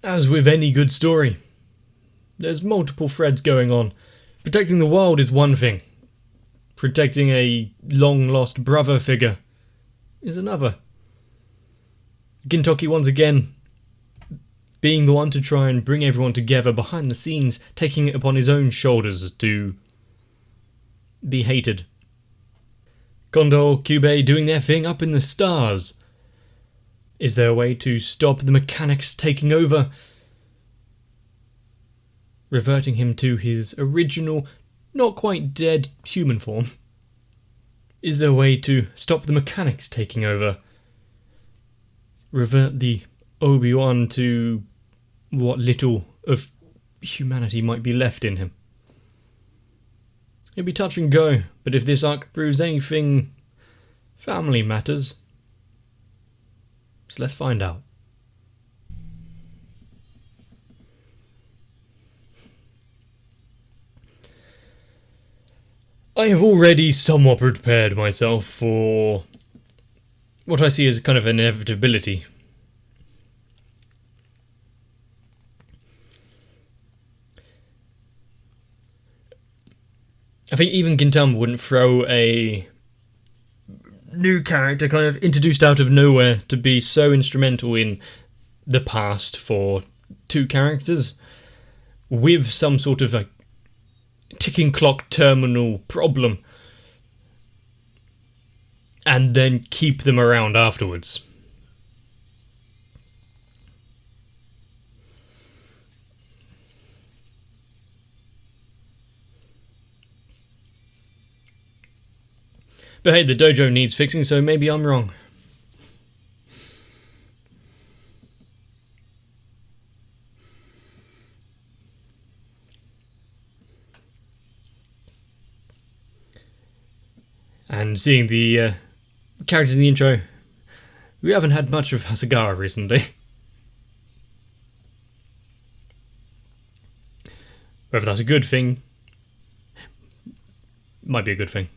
As with any good story, there's multiple threads going on. Protecting the world is one thing. Protecting a long-lost brother figure is another. Gintoki once again being the one to try and bring everyone together behind the scenes, taking it upon his own shoulders to be hated. Kondo, Kyubey doing their thing up in the stars. Is there a way to stop the mechanics taking over? Reverting him to his original, not quite dead human form. Is there a way to stop the mechanics taking over? Revert the Obi-Wan to what little of humanity might be left in him. It'd be touch and go, but if this arc proves anything, family matters. So let's find out. I have already somewhat prepared myself for what I see as kind of an inevitability. I think even Gintama wouldn't throw a new character kind of introduced out of nowhere to be so instrumental in the past for two characters with some sort of a ticking clock terminal problem and then keep them around afterwards. But hey, the dojo needs fixing, so maybe I'm wrong. And seeing the characters in the intro, we haven't had much of Hasagara recently. Whether that's a good thing, might be a good thing.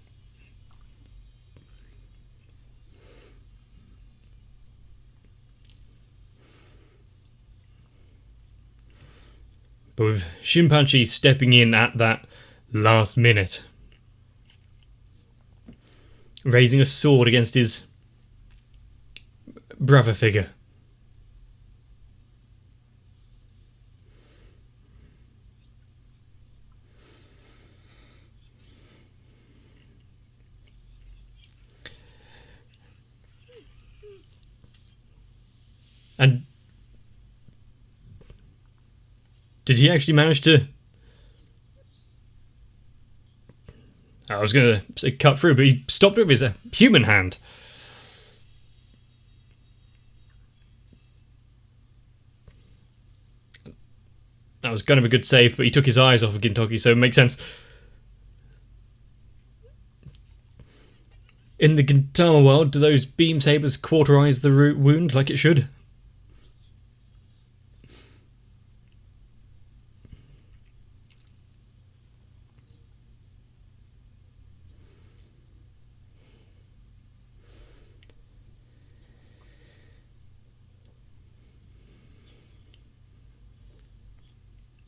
But with Shinpachi stepping in at that last minute, raising a sword against his brother figure. And did he actually manage to... I was going to say cut through, but he stopped with his human hand. That was kind of a good save, but he took his eyes off of Gintoki, so it makes sense. In the Gintama world, do those beam sabers cauterize the wound like it should?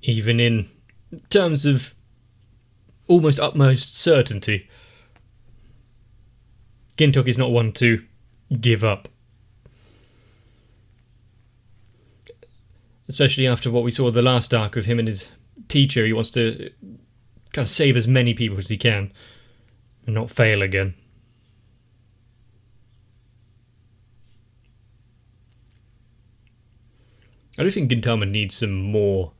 Even in terms of almost utmost certainty, Gintoki is not one to give up. Especially after what we saw the last arc of him and his teacher. He wants to kind of save as many people as he can and not fail again. I do think Gintama needs some more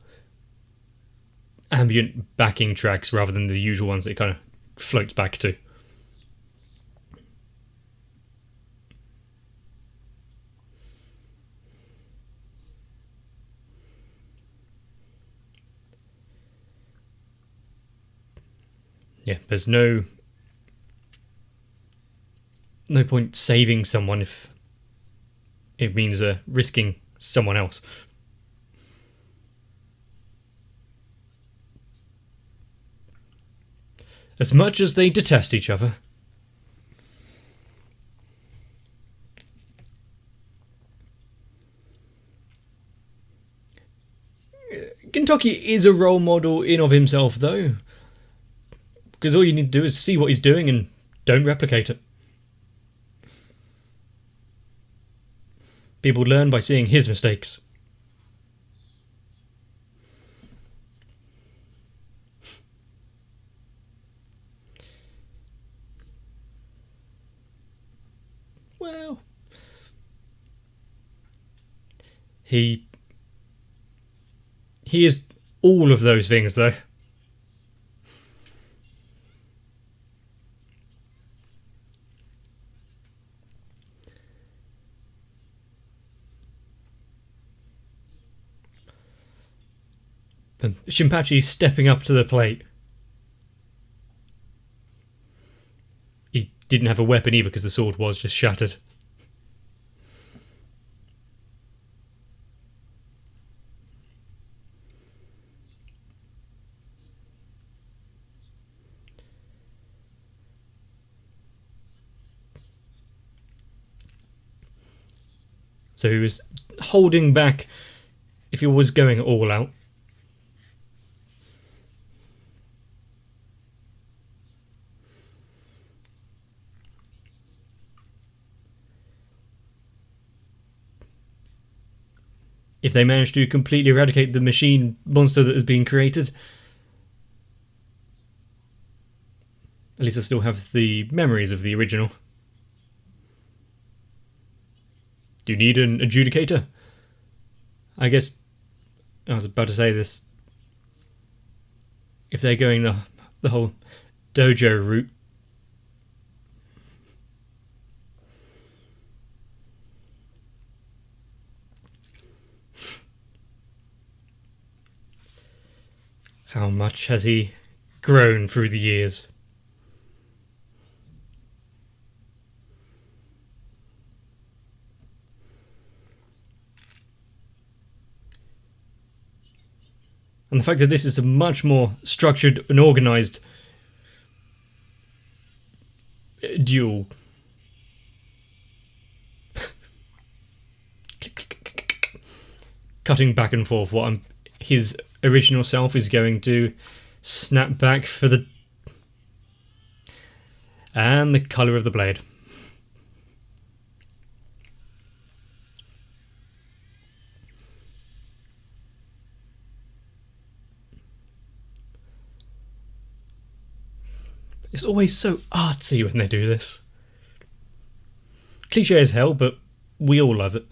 ambient backing tracks rather than the usual ones that it kind of floats back to. Yeah, there's no point saving someone if it means risking someone else. As much as they detest each other. Kentucky is a role model in of himself, though, because all you need to do is see what he's doing and don't replicate it. People learn by seeing his mistakes. Well, he is all of those things, though. And Shinpachi stepping up to the plate. He didn't have a weapon either because the sword was just shattered. So he was holding back if he was going all out. If they manage to completely eradicate the machine monster that has been created, at least I still have the memories of the original. Do you need an adjudicator? I guess I was about to say this. If they're going the whole dojo route, how much has he grown through the years? And the fact that this is a much more structured and organised duel. Cutting back and forth what his original self is going to snap back for the... And the colour of the blade. It's always so artsy when they do this. Cliche as hell, but we all love it.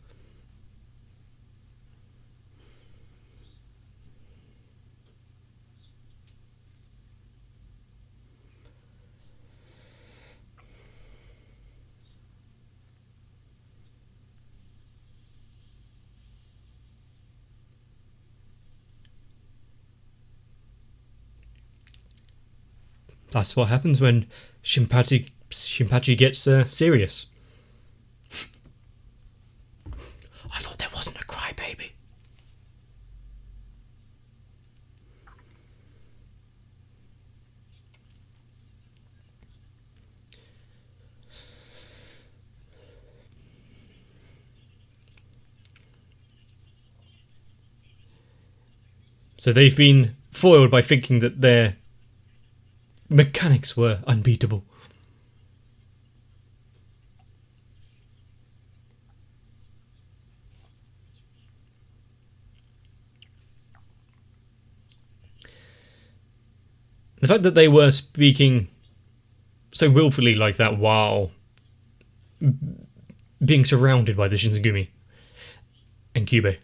That's what happens when Shinpachi gets serious. I thought there wasn't a crybaby. So they've been foiled by thinking that their mechanics were unbeatable. The fact that they were speaking so willfully like that while being surrounded by the Shinzagumi and Kyubey.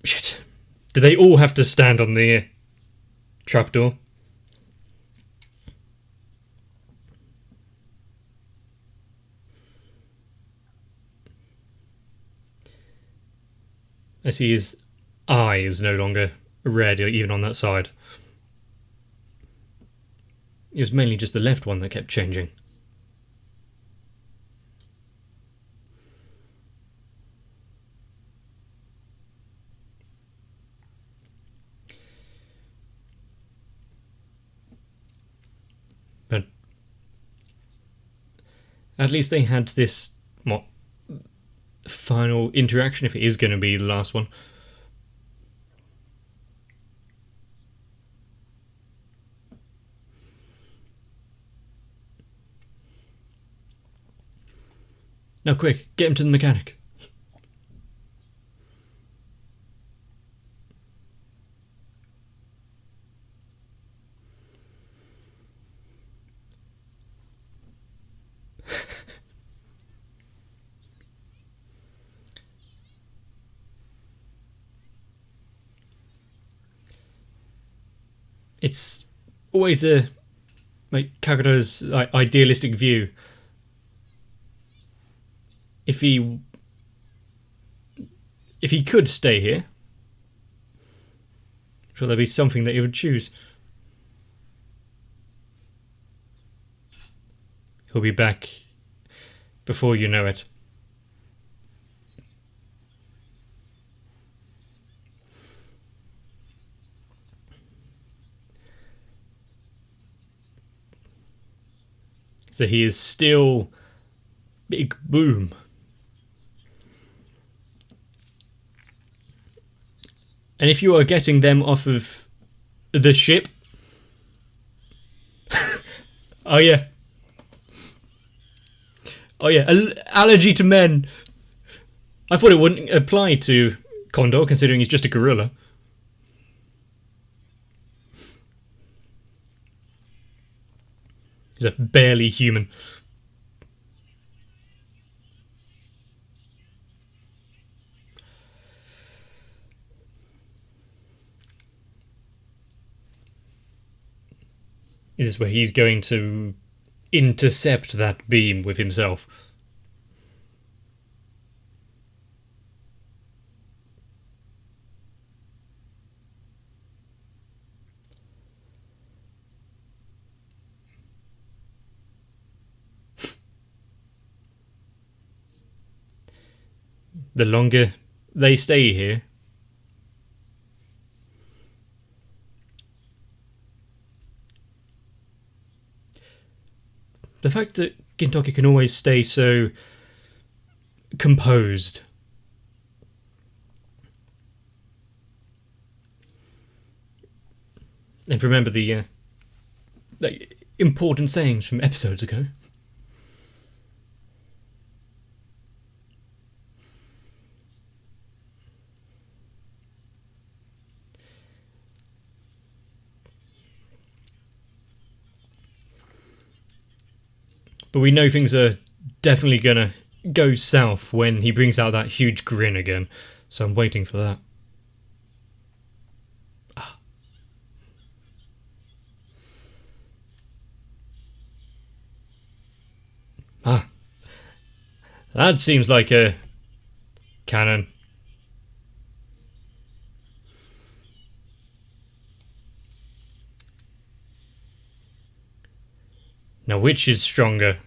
Shit. Do they all have to stand on the trapdoor? I see his eye is no longer red, even on that side. It was mainly just the left one that kept changing. At least they had this, what, final interaction, if it is going to be the last one. Now quick, get him to the mechanic. It's always a Kagero's idealistic view. If he could stay here, I'm sure there'd be something that he would choose. He'll be back before you know it. So he is still Big Boom. And if you are getting them off of the ship... Oh yeah. Oh yeah, allergy to men. I thought it wouldn't apply to Condor, considering he's just a gorilla. He's a barely human. This is where he's going to intercept that beam with himself. The longer they stay here, the fact that Gintoki can always stay so composed. And remember the important sayings from episodes ago. But we know things are definitely gonna go south when he brings out that huge grin again. So I'm waiting for that. Ah. That seems like a cannon. Now which is stronger?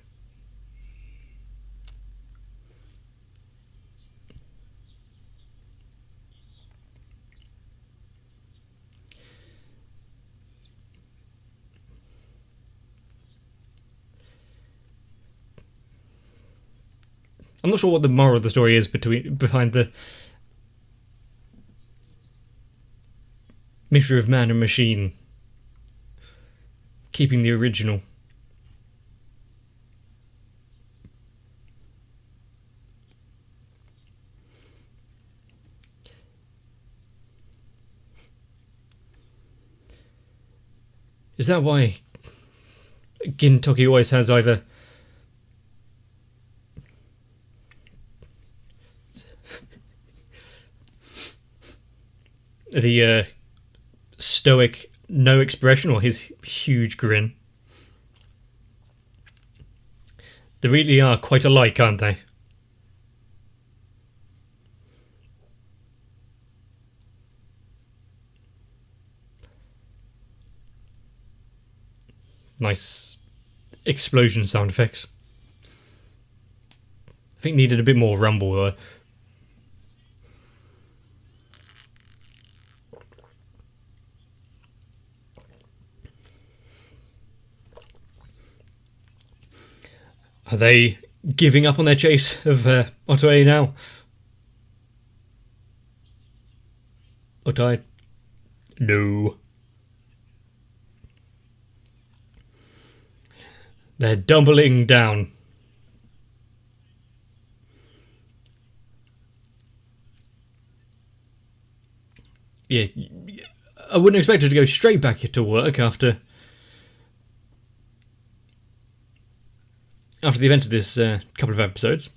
I'm not sure what the moral of the story is behind the mixture of man and machine. Keeping the original. Is that why Gintoki always has either the stoic no expression or his huge grin? They really are quite alike, aren't they? Nice explosion sound effects. I think needed a bit more rumble though. Are they giving up on their chase of Otoe now? Otoe? No. They're doubling down. Yeah, I wouldn't expect her to go straight back to work after the events of this couple of episodes.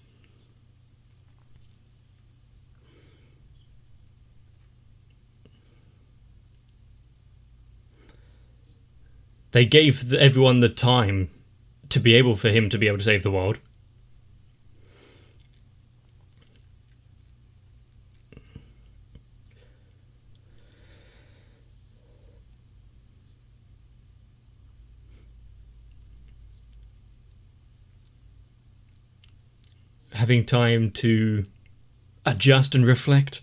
They gave everyone the time to be able for him to be able to save the world. Having time to adjust and reflect.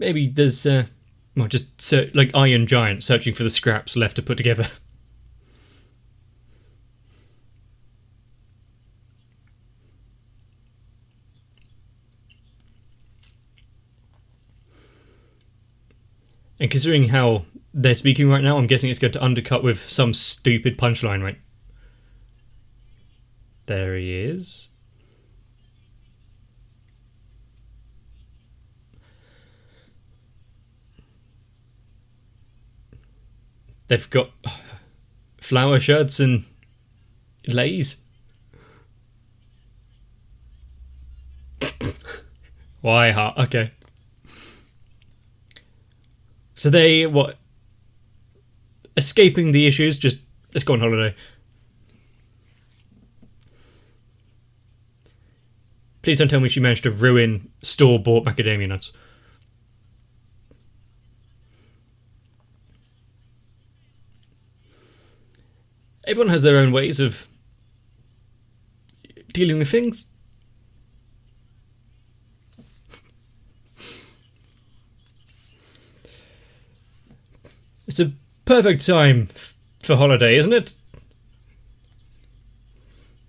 Maybe there's just like Iron Giant searching for the scraps left to put together. And considering how they're speaking right now, I'm guessing it's going to undercut with some stupid punchline, right? There he is. They've got flower shirts and lays. Why, okay. So they, escaping the issues, just, let's go on holiday. Please don't tell me she managed to ruin store-bought macadamia nuts. Everyone has their own ways of dealing with things. It's a perfect time for holiday, isn't it?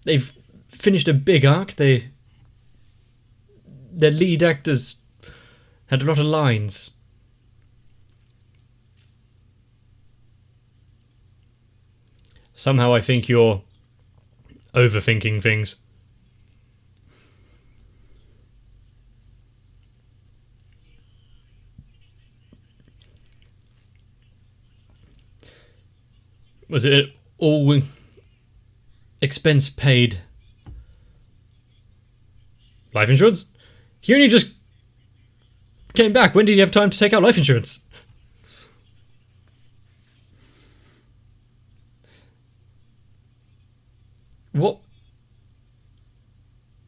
They've finished a big arc. Their lead actors had a lot of lines. Somehow I think you're overthinking things. Was it all expense paid life insurance? He only just came back. When did he have time to take out life insurance?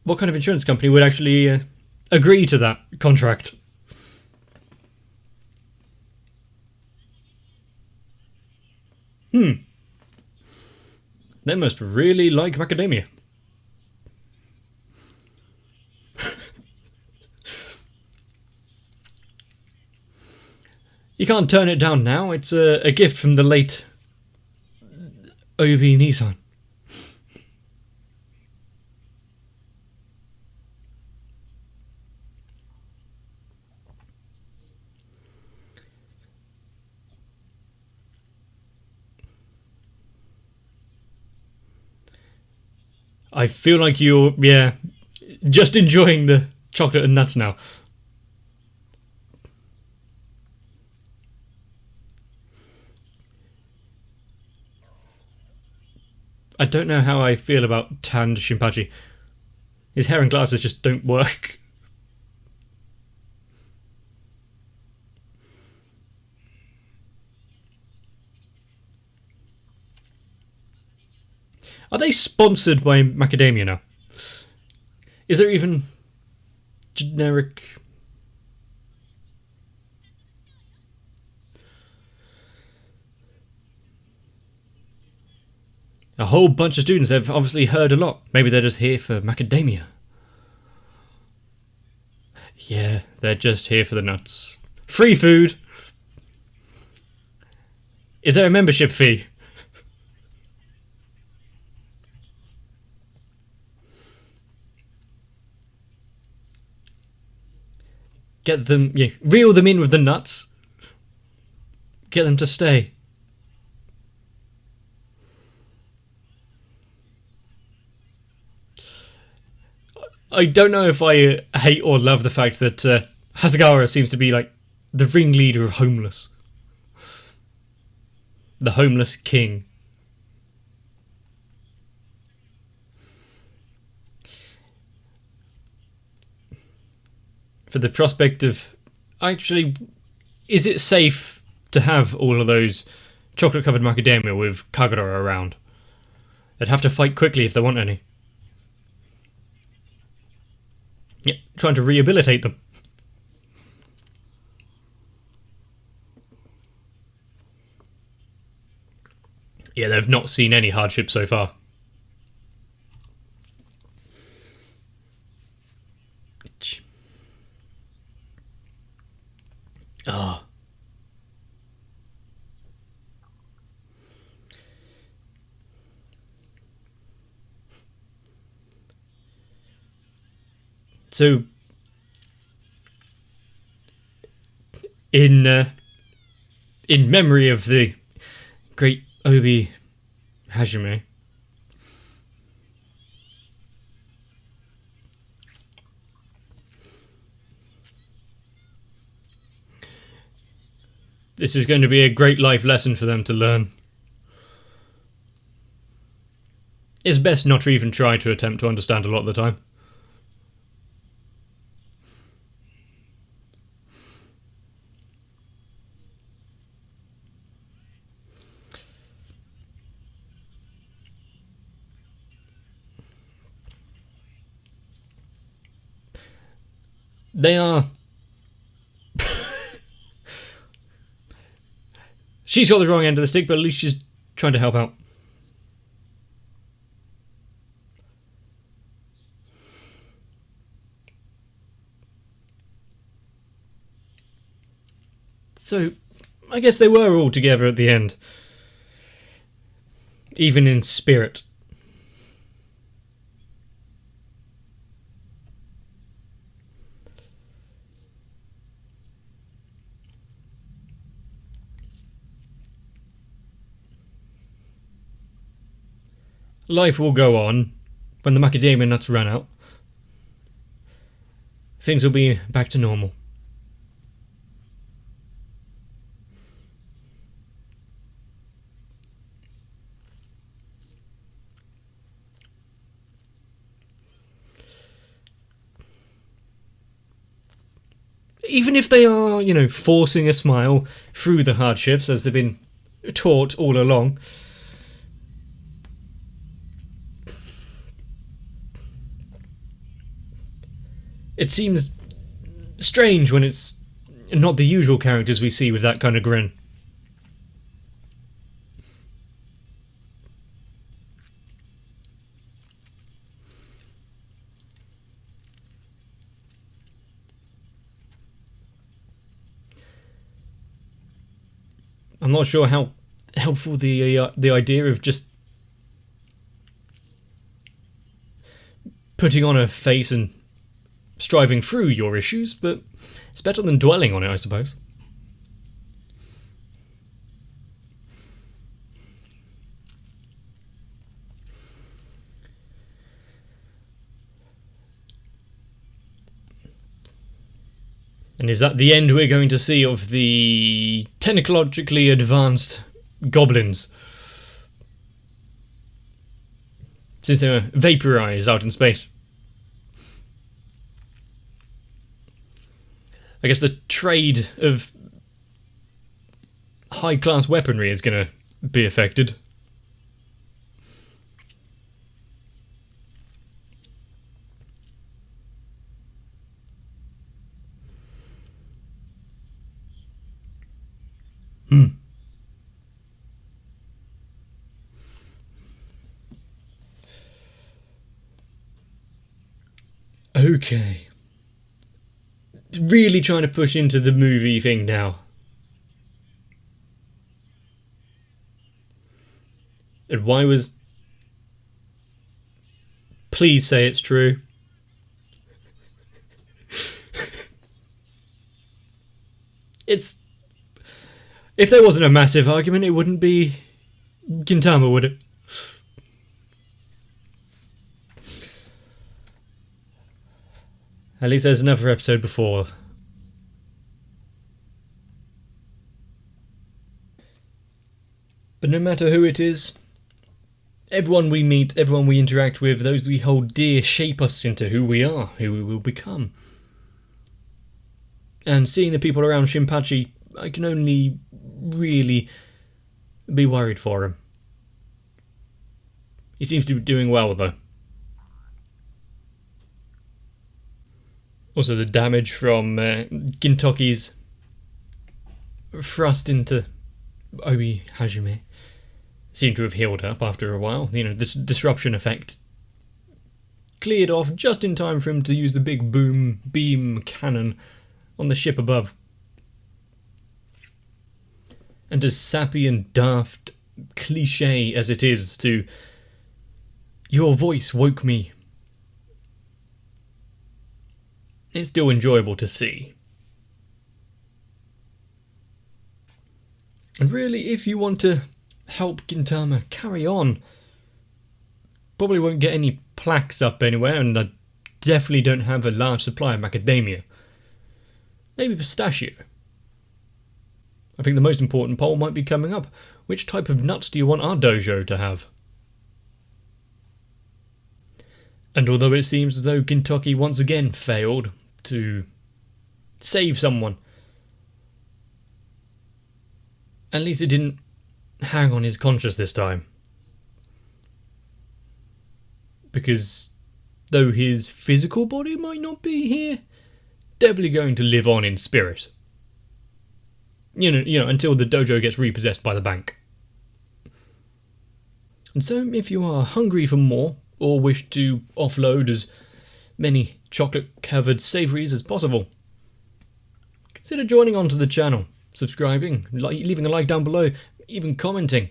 What kind of insurance company would actually agree to that contract? They must really like macadamia. You can't turn it down now. It's a gift from the late Obi Nissan. I feel like you're, just enjoying the chocolate and nuts now. I don't know how I feel about tanned Shinpachi. His hair and glasses just don't work. Are they sponsored by macadamia now? Is there even generic... A whole bunch of students have obviously heard a lot. Maybe they're just here for macadamia. Yeah, they're just here for the nuts. Free food! Is there a membership fee? Get them, reel them in with the nuts. Get them to stay. I don't know if I hate or love the fact that Hasegawa seems to be like the ringleader of homeless. The homeless king. For the prospect of... Actually, is it safe to have all of those chocolate-covered macadamia with Kagura around? They'd have to fight quickly if they want any. Yep, trying to rehabilitate them. Yeah, they've not seen any hardship so far. Ah. So, in memory of the great Obi Hajime, this is going to be a great life lesson for them to learn. It's best not to even try to attempt to understand a lot of the time. They are... She's got the wrong end of the stick, but at least she's trying to help out. So, I guess they were all together at the end. Even in spirit. Life will go on. When the macadamia nuts run out, things will be back to normal. Even if they are, forcing a smile through the hardships as they've been taught all along, it seems strange when it's not the usual characters we see with that kind of grin. I'm not sure how helpful the idea of just putting on a face and striving through your issues, but it's better than dwelling on it, I suppose. And is that the end we're going to see of the technologically advanced goblins? Since they were vaporized out in space. I guess the trade of high-class weaponry is going to be affected. Okay. Really trying to push into the movie thing now. And why was... Please say it's true. It's... If there wasn't a massive argument, it wouldn't be Gintama, would it? At least there's another episode before. But no matter who it is, everyone we meet, everyone we interact with, those we hold dear shape us into who we are, who we will become. And seeing the people around Shinpachi, I can only really be worried for him. He seems to be doing well, though. Also, the damage from Gintoki's thrust into Obi Hajime seemed to have healed up after a while. You know, this disruption effect cleared off just in time for him to use the big boom beam cannon on the ship above. And as sappy and daft cliche as it is to "your voice woke me," it's still enjoyable to see. And really, if you want to help Gintama carry on, probably won't get any plaques up anywhere, and I definitely don't have a large supply of macadamia. Maybe pistachio. I think the most important poll might be coming up. Which type of nuts do you want our dojo to have? And although it seems as though Gintoki once again failed to save someone, at least it didn't hang on his conscience this time. Because though his physical body might not be here, definitely going to live on in spirit. You know, until the dojo gets repossessed by the bank. And so, if you are hungry for more, or wish to offload as many chocolate-covered savouries as possible, consider joining onto the channel, subscribing, leaving a like down below, even commenting.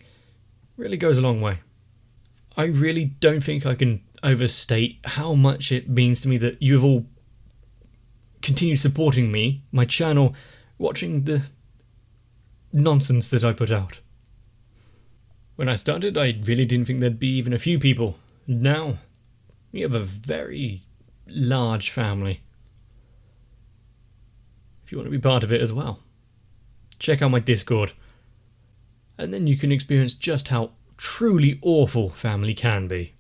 Really goes a long way. I really don't think I can overstate how much it means to me that you have all continued supporting me, my channel, watching the nonsense that I put out. When I started, I really didn't think there'd be even a few people. Now, we have a very large family. If you want to be part of it as well, check out my Discord. And then you can experience just how truly awful family can be.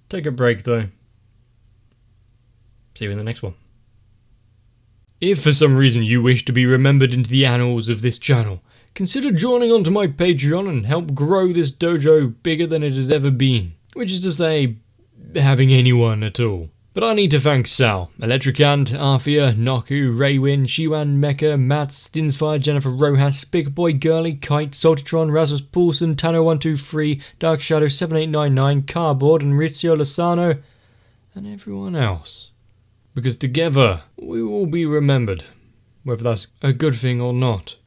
Take a break though. See you in the next one. If for some reason you wish to be remembered into the annals of this channel, consider joining onto my Patreon and help grow this dojo bigger than it has ever been. Which is to say, having anyone at all. But I need to thank Sal, Electricant, Arthea, Noku, Raywin, Shiwan, Mecha, Matt, Stinsfire, Jennifer Rojas, Big Boy Girly, Kite, Saltitron, Rasmus Paulson, Tano123, Dark Shadow 7899, Cardboard, and Rizio Lozano, and everyone else. Because together, we will be remembered, whether that's a good thing or not.